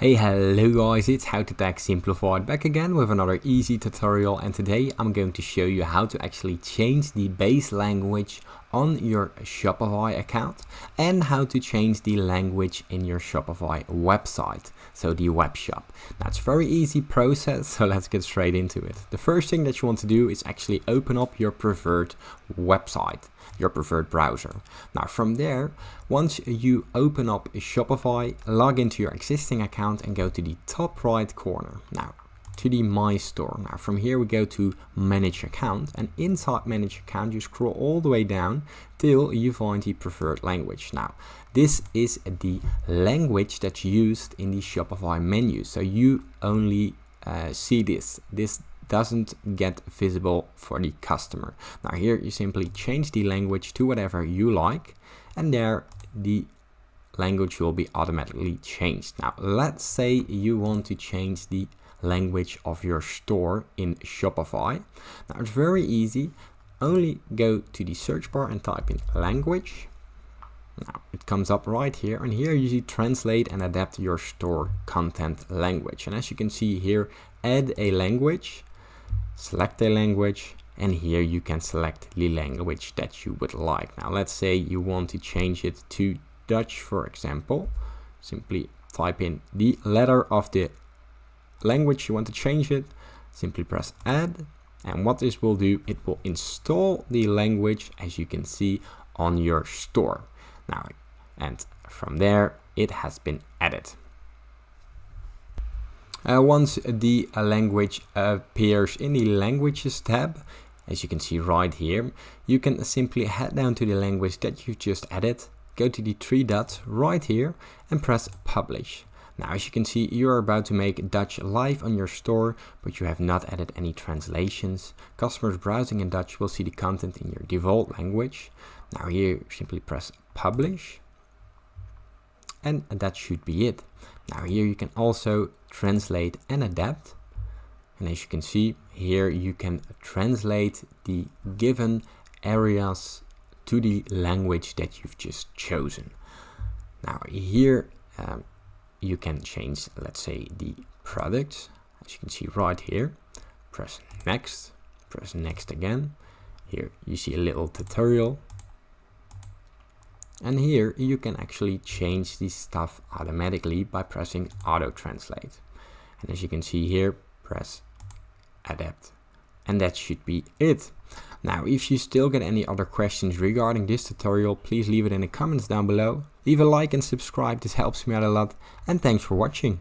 Hey, hello guys, it's How to Tech Simplified back again with another easy tutorial, and today I'm going to show you how to actually change the base language on your Shopify account and how to change the language in your Shopify website, so the web shop. Now it's a very easy process, so let's get straight into it. The first thing that you want to do is actually open up your preferred website, your preferred browser. Now from there, once you open up Shopify, log into your existing account and go to the top right corner. Now to the My Store. Now from here we go to Manage Account, and inside Manage Account you scroll all the way down till you find the preferred language. Now this is the language that's used in the Shopify menu, so you only see this doesn't get visible for the customer. Now here you simply change the language to whatever you like, and there the language will be automatically changed. Now let's say you want to change the language of your store in Shopify. Now it's very easy. Only go to the search bar and type in language. Now it comes up right here, and here you see translate and adapt your store content language. And as you can see here, add a language, select a language, and here you can select the language that you would like. Now let's say you want to change it to Dutch, for example. Simply type in the letter of the language you want to change it, simply press add, and what this will do, it will install the language as you can see on your store. Now, and from there it has been added. Once the language appears in the languages tab, as you can see right here, you can simply head down to the language that you just added, go to the three dots right here and press publish. Now as you can see, you are about to make Dutch live on your store, but you have not added any translations. Customers browsing in Dutch will see the content in your default language. Now here simply press publish, and that should be it. Now here you can also translate and adapt, and as you can see here, you can translate the given areas to the language that you've just chosen. Now here you can change, let's say, the products. As you can see right here, press next again. Here you see a little tutorial, and here you can actually change this stuff automatically by pressing auto translate. And as you can see here, press adapt, and that should be it. Now if you still get any other questions regarding this tutorial, please leave it in the comments down below. Leave a like and subscribe, this helps me out a lot, and thanks for watching.